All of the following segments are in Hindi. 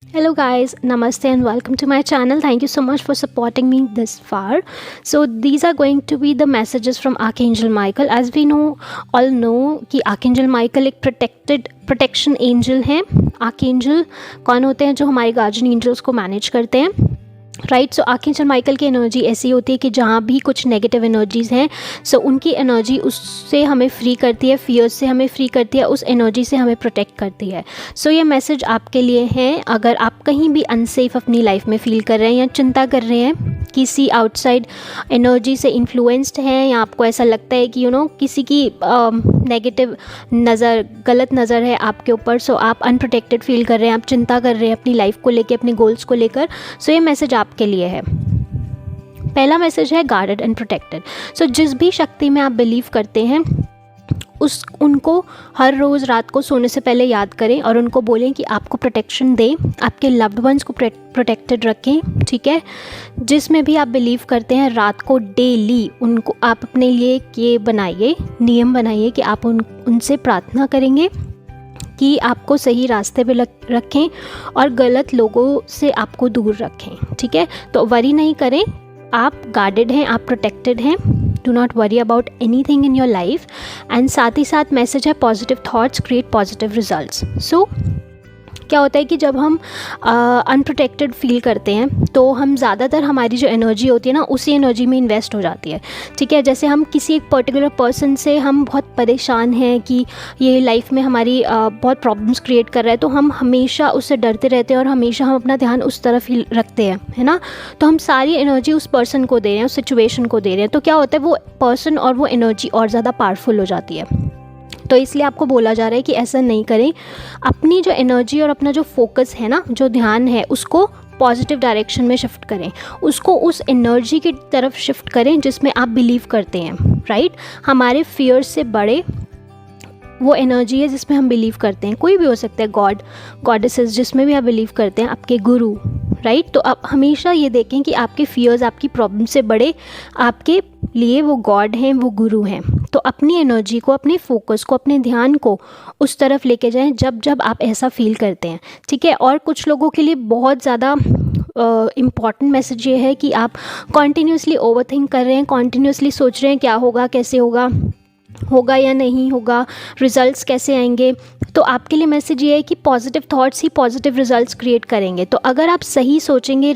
Hello guys, namaste and welcome to my channel. Thank you so much for supporting me this far. So these are going to be the messages from Archangel Michael. As we all know कि Archangel Michael एक protection angel है. Archangel कौन होते हैं? जो हमारे guardian angels को manage करते हैं. राइट. सो आर्कएंजल माइकल की एनर्जी ऐसी होती है कि जहाँ भी कुछ नेगेटिव एनर्जीज़ हैं, सो उनकी एनर्जी उससे हमें फ्री करती है, फियर्स से हमें फ्री करती है, उस एनर्जी से हमें प्रोटेक्ट करती है. सो ये मैसेज आपके लिए है. अगर आप कहीं भी अनसेफ अपनी लाइफ में फील कर रहे हैं या चिंता कर रहे हैं, किसी आउटसाइड एनर्जी से इन्फ्लुएंस्ड हैं, या आपको ऐसा लगता है कि किसी की नेगेटिव नज़र, गलत नज़र है आपके ऊपर, सो आप अनप्रोटेक्टेड फील कर रहे हैं, आप चिंता कर रहे हैं अपनी लाइफ को लेकर, अपने गोल्स को लेकर, सो ये मैसेज आपके लिए है. पहला मैसेज है गार्डेड एंड प्रोटेक्टेड. सो जिस भी शक्ति में आप बिलीव करते हैं उनको हर रोज़ रात को सोने से पहले याद करें और उनको बोलें कि आपको प्रोटेक्शन दें, आपके लव्ड वंस को प्रोटेक्टेड रखें. ठीक है. जिसमें भी आप बिलीव करते हैं, रात को डेली उनको आप अपने लिए ये बनाइए, नियम बनाइए कि आप उनसे प्रार्थना करेंगे कि आपको सही रास्ते पे रखें और गलत लोगों से आपको दूर रखें. ठीक है. तो वरी नहीं करें, आप गार्डेड हैं, आप प्रोटेक्टेड हैं. Do not worry about anything in your life. And साथ ही साथ मैसेज है positive thoughts create positive results. So क्या होता है कि जब हम अनप्रोटेक्टेड फील करते हैं तो हम ज़्यादातर हमारी जो एनर्जी होती है ना, उसी एनर्जी में इन्वेस्ट हो जाती है. ठीक है. जैसे हम किसी एक पर्टिकुलर पर्सन से हम बहुत परेशान हैं कि ये लाइफ में हमारी बहुत प्रॉब्लम्स क्रिएट कर रहा है, तो हम हमेशा उससे डरते रहते हैं और हमेशा हम अपना ध्यान उस तरफ ही रखते हैं, है ना. तो हम सारी एनर्जी उस पर्सन को दे रहे हैं, उस सिचुएशन को दे रहे हैं. तो क्या होता है, वो पर्सन और वो एनर्जी और ज़्यादा पावरफुल हो जाती है. तो इसलिए आपको बोला जा रहा है कि ऐसा नहीं करें. अपनी जो एनर्जी और अपना जो फोकस है ना, जो ध्यान है, उसको पॉजिटिव डायरेक्शन में शिफ्ट करें. उसको उस एनर्जी की तरफ शिफ्ट करें जिसमें आप बिलीव करते हैं. राइट. हमारे फियर्स से बड़े वो एनर्जी है जिसमें हम बिलीव करते हैं. कोई भी हो सकता है, गॉड, गॉडेसेस, जिसमें भी आप बिलीव करते हैं, आपके गुरु. राइट. तो आप हमेशा ये देखें कि आपके फियर्स, आपकी प्रॉब्लम से बड़े आपके लिए वो गॉड हैं, वो गुरु हैं. तो अपनी एनर्जी को, अपने फोकस को, अपने ध्यान को उस तरफ लेके जाएं जब जब आप ऐसा फील करते हैं. ठीक है. और कुछ लोगों के लिए बहुत ज़्यादा इम्पॉर्टेंट मैसेज ये है कि आप कॉन्टीन्यूसली ओवरथिंक कर रहे हैं, कॉन्टीन्यूसली सोच रहे हैं क्या होगा, कैसे होगा, होगा या नहीं होगा, रिजल्ट्स कैसे आएंगे. तो आपके लिए मैसेज ये है कि पॉजिटिव थॉट्स ही पॉजिटिव रिजल्ट्स क्रिएट करेंगे. तो अगर आप सही सोचेंगे,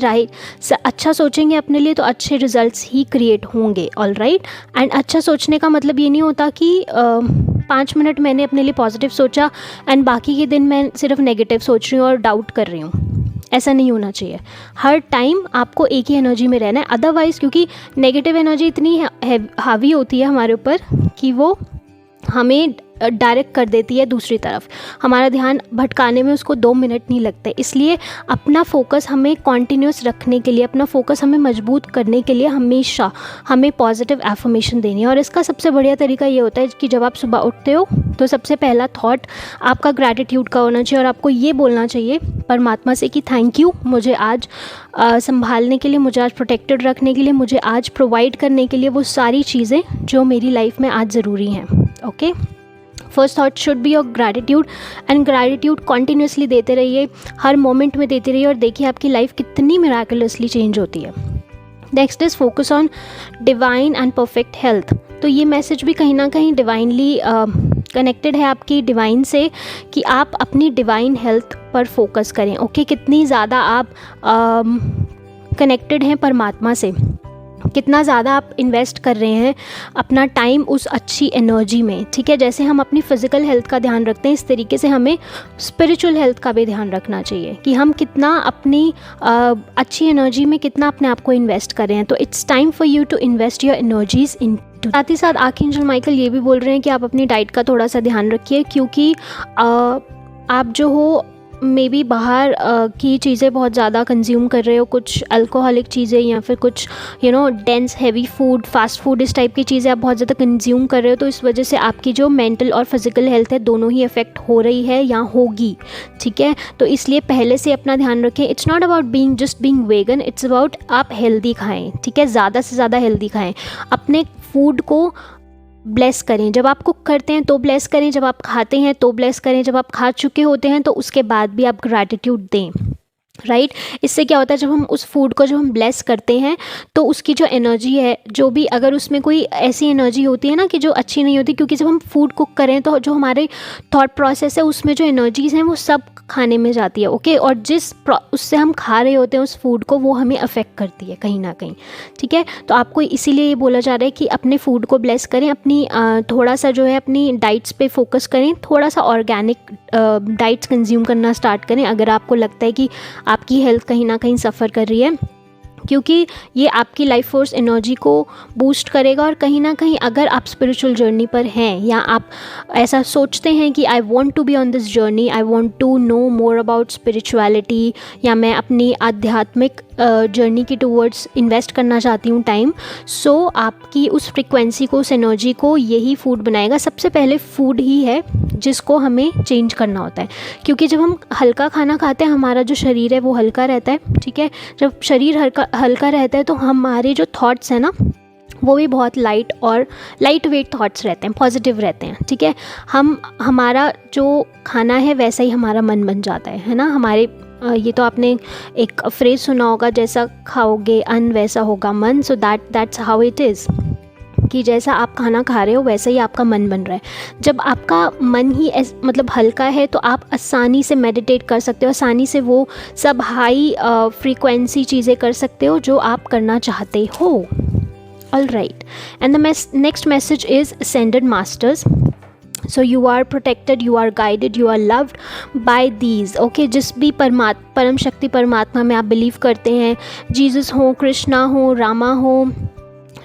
अच्छा सोचेंगे अपने लिए, तो अच्छे रिजल्ट्स ही क्रिएट होंगे. All right. एंड अच्छा सोचने का मतलब ये नहीं होता कि 5 मिनट मैंने अपने लिए पॉजिटिव सोचा एंड बाकी के दिन मैं सिर्फ नेगेटिव सोच रही हूँ और डाउट कर रही हूँ. ऐसा नहीं होना चाहिए. हर टाइम आपको एक ही एनर्जी में रहना है. अदरवाइज़, क्योंकि नेगेटिव एनर्जी इतनी हावी होती है हमारे ऊपर कि वो हमें डायरेक्ट कर देती है दूसरी तरफ. हमारा ध्यान भटकाने में उसको 2 मिनट नहीं लगते. इसलिए अपना फोकस हमें कॉन्टिन्यूस रखने के लिए, अपना फोकस हमें मजबूत करने के लिए हमेशा हमें पॉजिटिव एफर्मेशन देनी है. और इसका सबसे बढ़िया तरीका ये होता है कि जब आप सुबह उठते हो तो सबसे पहला थॉट आपका ग्रैटिट्यूड का होना चाहिए और आपको ये बोलना चाहिए परमात्मा से कि थैंक यू, मुझे आज संभालने के लिए, मुझे आज प्रोटेक्टेड रखने के लिए, मुझे आज प्रोवाइड करने के लिए वो सारी चीज़ें जो मेरी लाइफ में आज ज़रूरी हैं. Okay. First thought should be your gratitude. And gratitude continuously देते रहिए, हर मोमेंट में देते रहिए और देखिए आपकी लाइफ कितनी मिराकुलसली चेंज होती है. Next is focus on divine and perfect health. तो ये मैसेज भी कहीं ना कहीं डिवाइनली कनेक्टेड है आपकी डिवाइन से, कि आप अपनी डिवाइन हेल्थ पर फोकस करें. ओके. कितनी ज़्यादा आप कनेक्टेड हैं परमात्मा से, कितना ज़्यादा आप इन्वेस्ट कर रहे हैं अपना टाइम उस अच्छी एनर्जी में. ठीक है. जैसे हम अपनी फ़िज़िकल हेल्थ का ध्यान रखते हैं, इस तरीके से हमें स्पिरिचुअल हेल्थ का भी ध्यान रखना चाहिए कि हम कितना अपनी अच्छी एनर्जी में कितना अपने आप को इन्वेस्ट कर रहे हैं. तो it's time for you to invest your energies in. साथ ही साथ आर्कएंजल माइकल ये भी बोल रहे हैं कि आप अपनी डाइट का थोड़ा सा ध्यान रखिए, क्योंकि आप जो हो मे बी बाहर की चीज़ें बहुत ज़्यादा कंज्यूम कर रहे हो, कुछ अल्कोहलिक चीज़ें या फिर कुछ dense heavy food, fast food, इस टाइप की चीज़ें आप बहुत ज़्यादा कंज्यूम कर रहे हो. तो इस वजह से आपकी जो मेंटल और फिजिकल हेल्थ है, दोनों ही अफेक्ट हो रही है या होगी. ठीक है. तो इसलिए पहले से अपना ध्यान रखें. It's not about just being vegan, it's about आप हेल्दी खाएँ. ठीक है. ज़्यादा से ज़्यादा हेल्दी खाएँ. अपने फूड को ब्लेस करें. जब आप कुक करते हैं तो ब्लेस करें, जब आप खाते हैं तो ब्लेस करें, जब आप खा चुके होते हैं तो उसके बाद भी आप ग्रैटिट्यूड दें. राइट। इससे क्या होता है, जब हम उस फूड को जब हम ब्लेस करते हैं तो उसकी जो एनर्जी है, जो भी अगर उसमें कोई ऐसी एनर्जी होती है ना कि जो अच्छी नहीं होती, क्योंकि जब हम फूड कुक करें तो जो हमारे थॉट प्रोसेस है उसमें जो एनर्जीज़ हैं वो सब खाने में जाती है। ओके, और उससे हम खा रहे होते हैं उस फूड को, वो हमें अफेक्ट करती है कहीं ना कहीं। ठीक है, तो आपको इसीलिए ये बोला जा रहा है कि अपने फूड को ब्लेस करें, अपनी थोड़ा सा जो है अपनी डाइट्स पे फोकस करें, थोड़ा सा ऑर्गेनिक डाइट्स कंज्यूम करना स्टार्ट करें अगर आपको लगता है कि आपकी हेल्थ कहीं ना कहीं सफ़र कर रही है, क्योंकि ये आपकी लाइफ फोर्स एनर्जी को बूस्ट करेगा। और कहीं ना कहीं अगर आप स्पिरिचुअल जर्नी पर हैं या आप ऐसा सोचते हैं कि I want to be on this journey, I want to know more about spirituality, या मैं अपनी आध्यात्मिक जर्नी की टूवर्ड्स इन्वेस्ट करना चाहती हूँ टाइम, सो आपकी उस फ्रिक्वेंसी को, उस एनर्जी को यही फूड बनाएगा। सबसे पहले फूड ही है जिसको हमें चेंज करना होता है, क्योंकि जब हम हल्का खाना खाते हैं हमारा जो शरीर है वो हल्का रहता है। ठीक है, जब शरीर हल्का रहता है तो हमारे जो थॉट्स हैं ना वो भी बहुत लाइट वेट थॉट्स रहते हैं, पॉजिटिव रहते हैं। ठीक है, हमारा जो खाना है वैसा ही हमारा मन बन जाता है ना। हमारे ये तो आपने एक फ्रेज सुना होगा, जैसा खाओगे अन्न वैसा होगा मन। So that's how it is, कि जैसा आप खाना खा रहे हो वैसा ही आपका मन बन रहा है। जब आपका मन ही मतलब हल्का है तो आप आसानी से मेडिटेट कर सकते हो, आसानी से वो सब हाई फ्रीक्वेंसी चीज़ें कर सकते हो जो आप करना चाहते हो। All right, and the next message is ascended masters. So you are protected, you are guided, you are loved by these. Okay, जिस भी परम शक्ति परमात्मा में आप बिलीव करते हैं, जीसस हो, कृष्णा हो, रामा हो,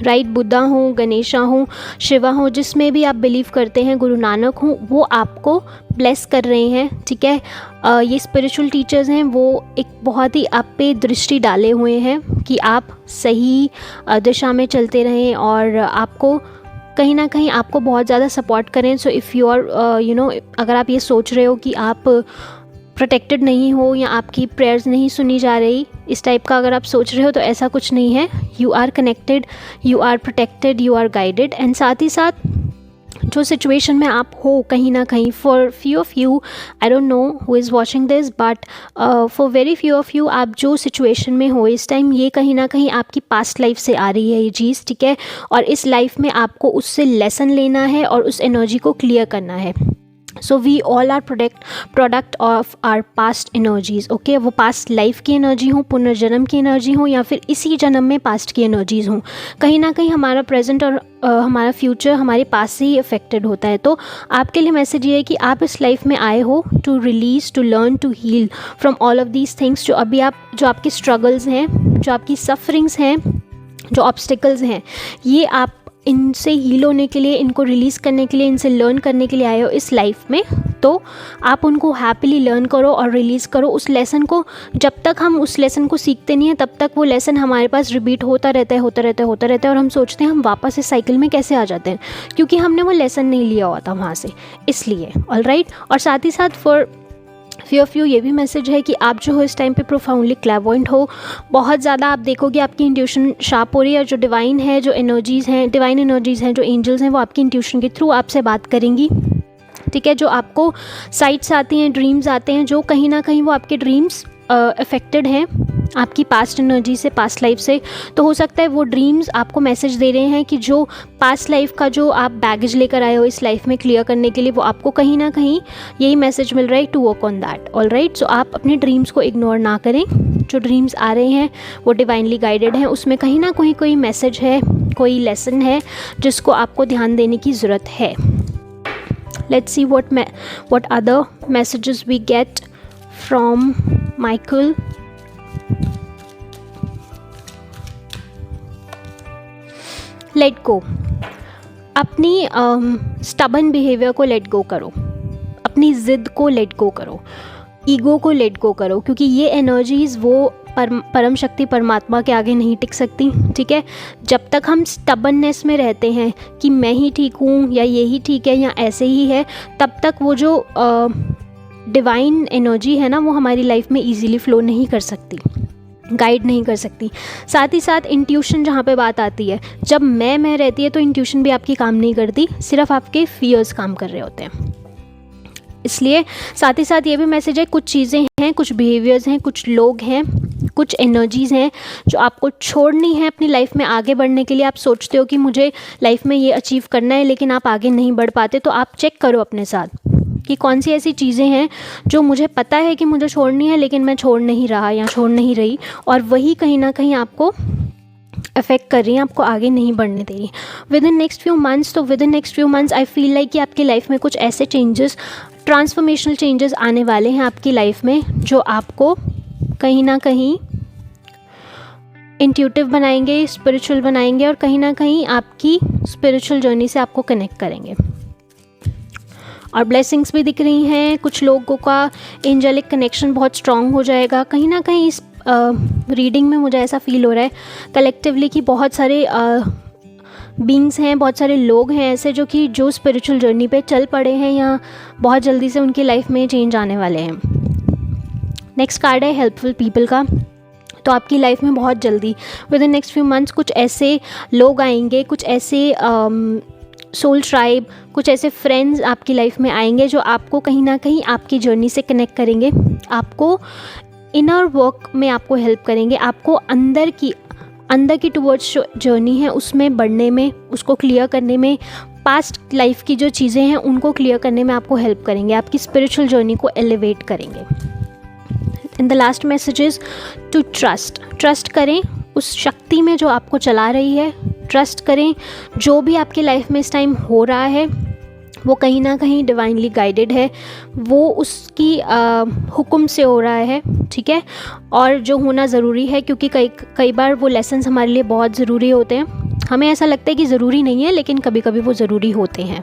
राइट, बुद्धा हो, गणेशा हो, शिवा हो, जिसमें भी आप बिलीव करते हैं, गुरु नानक हो, वो आपको ब्लेस कर रहे हैं। ठीक है, ये स्पिरिचुअल टीचर्स हैं, वो एक बहुत ही आप पे दृष्टि डाले हुए हैं कि आप सही दिशा में चलते रहें और आपको कहीं ना कहीं आपको बहुत ज़्यादा सपोर्ट करें। सो इफ़ यू आर अगर आप ये सोच रहे हो कि आप प्रोटेक्टेड नहीं हो या आपकी प्रेयर्स नहीं सुनी जा रही, इस टाइप का अगर आप सोच रहे हो तो ऐसा कुछ नहीं है। You are connected, you are protected, you are guided. And साथ ही साथ जो सिचुएशन में आप हो कहीं ना कहीं, for few of you, I don't know who is watching this, but for very few of you, आप जो सिचुएशन में हो इस टाइम, ये कहीं ना कहीं आपकी पास्ट लाइफ से आ रही है ये चीज़। ठीक है, और इस लाइफ में आपको उससे लेसन लेना है और उस एनर्जी को क्लियर करना है। So we all are product of our past energies. Okay, वो पास्ट लाइफ की एनर्जी हो, पुनर्जन्म की एनर्जी हो, या फिर इसी जन्म में पास्ट की एनर्जीज़ हों, कहीं ना कहीं हमारा प्रेजेंट और हमारा फ्यूचर हमारे पास से ही अफेक्टेड होता है। तो आपके लिए मैसेज ये है कि आप इस लाइफ में आए हो to release, to learn, to heal from all of these things. जो आपकी स्ट्रगल्स हैं, जो आपकी सफरिंग्स हैं, जो ऑब्स्टिकल्स हैं, ये आप इनसे हील होने के लिए, इनको रिलीज़ करने के लिए, इनसे लर्न करने के लिए आए हो इस लाइफ में। तो आप उनको हैप्पीली लर्न करो और रिलीज़ करो उस लेसन को। जब तक हम उस लेसन को सीखते नहीं हैं तब तक वो लेसन हमारे पास रिपीट होता रहता है और हम सोचते हैं हम वापस इस साइकिल में कैसे आ जाते हैं, क्योंकि हमने वो लेसन नहीं लिया हुआ था वहाँ से, इसलिए। ऑल राइट, और साथ ही साथ फॉर फ्यू ऑफ यू ये भी मैसेज है कि आप जो हो इस टाइम पे प्रोफाउंडली क्लैरवॉयंट हो, बहुत ज़्यादा आप देखोगे आपकी इंट्यूशन शार्प हो रही है, और जो डिवाइन है, जो एनर्जीज़ हैं, डिवाइन एनर्जीज़ हैं, जो एंजल्स हैं, वो आपकी इंट्यूशन के थ्रू आपसे बात करेंगी। ठीक है, जो आपको साइट्स आती हैं, ड्रीम्स आते हैं, जो कहीं ना कहीं वो आपके ड्रीम्स अफेक्टेड हैं आपकी पास्ट एनर्जी से, पास्ट लाइफ से। तो हो सकता है वो ड्रीम्स आपको मैसेज दे रहे हैं कि जो पास्ट लाइफ का जो आप बैगेज लेकर आए हो इस लाइफ में क्लियर करने के लिए, वो आपको कहीं ना कहीं यही मैसेज मिल रहा है to work on that. All right, so आप अपने ड्रीम्स को इग्नोर ना करें। जो ड्रीम्स आ रहे हैं वो डिवाइनली गाइडेड हैं, उसमें कहीं ना कहीं कोई मैसेज है, कोई लेसन है जिसको आपको ध्यान देने की ज़रूरत है। Let's see what other messages we get from Michael. Let go, अपनी स्टबन बिहेवियर को लेट गो करो, अपनी ज़िद को लेट गो करो, ईगो को लेट गो करो, क्योंकि ये एनर्जीज़ वो परम शक्ति परमात्मा के आगे नहीं टिक सकती। ठीक है, जब तक हम स्टबननेस में रहते हैं कि मैं ही ठीक हूँ या यही ठीक है या ऐसे ही है, तब तक वो जो डिवाइन एनर्जी है ना वो हमारी लाइफ में इजीली फ्लो नहीं कर सकती, गाइड नहीं कर सकती। साथ ही साथ इंट्यूशन जहाँ पे बात आती है, जब मैं रहती है तो इंट्यूशन भी आपकी काम नहीं करती, सिर्फ आपके फियर्स काम कर रहे होते हैं। इसलिए साथ ही साथ ये भी मैसेज है, कुछ चीज़ें हैं, कुछ बिहेवियर्स हैं, कुछ लोग हैं, कुछ एनर्जीज़ हैं जो आपको छोड़नी है अपनी लाइफ में आगे बढ़ने के लिए। आप सोचते हो कि मुझे लाइफ में ये अचीव करना है, लेकिन आप आगे नहीं बढ़ पाते। तो आप चेक करो अपने साथ कि कौन सी ऐसी चीज़ें हैं जो मुझे पता है कि मुझे छोड़नी है, लेकिन मैं छोड़ नहीं रहा या छोड़ नहीं रही, और वही कहीं ना कहीं आपको अफेक्ट कर रही हैं, आपको आगे नहीं बढ़ने दे रही within next few months. तो within next few months I feel like कि आपकी लाइफ में कुछ ऐसे चेंजेस, ट्रांसफॉर्मेशनल चेंजेस आने वाले हैं आपकी लाइफ में, जो आपको कहीं ना कहीं इंट्यूटिव बनाएंगे, स्पिरिचुअल बनाएंगे, और कहीं ना कहीं आपकी स्पिरिचुअल जर्नी से आपको कनेक्ट करेंगे। और ब्लेसिंग्स भी दिख रही हैं। कुछ लोगों का एंजेलिक कनेक्शन बहुत स्ट्रॉन्ग हो जाएगा कहीं ना कहीं। इस रीडिंग में मुझे ऐसा फील हो रहा है कलेक्टिवली कि बहुत सारे बीइंग्स हैं, बहुत सारे लोग हैं ऐसे जो स्पिरिचुअल जर्नी पे चल पड़े हैं, या बहुत जल्दी से उनकी लाइफ में चेंज आने वाले हैं। नेक्स्ट कार्ड है हेल्पफुल पीपल का। तो आपकी लाइफ में बहुत जल्दी with in next few months कुछ ऐसे लोग आएंगे, कुछ ऐसे सोल ट्राइब, कुछ ऐसे फ्रेंड्स आपकी लाइफ में आएंगे जो आपको कहीं ना कहीं आपकी जर्नी से कनेक्ट करेंगे, आपको इनर वर्क में आपको हेल्प करेंगे, आपको अंदर की टुवर्ड्स जर्नी है उसमें बढ़ने में, उसको क्लियर करने में, पास्ट लाइफ की जो चीज़ें हैं उनको क्लियर करने में आपको हेल्प करेंगे, आपकी स्पिरिचुअल जर्नी को एलिवेट करेंगे। In the last message is to trust करें उस शक्ति में जो आपको चला रही है। ट्रस्ट करें जो भी आपकी लाइफ में इस टाइम हो रहा है वो कहीं ना कहीं डिवाइनली गाइडेड है, वो उसकी हुक्म से हो रहा है, ठीक है, और जो होना ज़रूरी है, क्योंकि कई बार वो लेसन्स हमारे लिए बहुत ज़रूरी होते हैं। हमें ऐसा लगता है कि ज़रूरी नहीं है, लेकिन कभी कभी वो ज़रूरी होते हैं।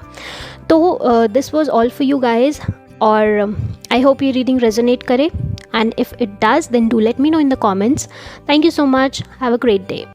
तो this was all for you guys, और आई होप ये रीडिंग रेजोनेट करे, and if it does then do let me know in the comments. Thank you so much. Have a great day.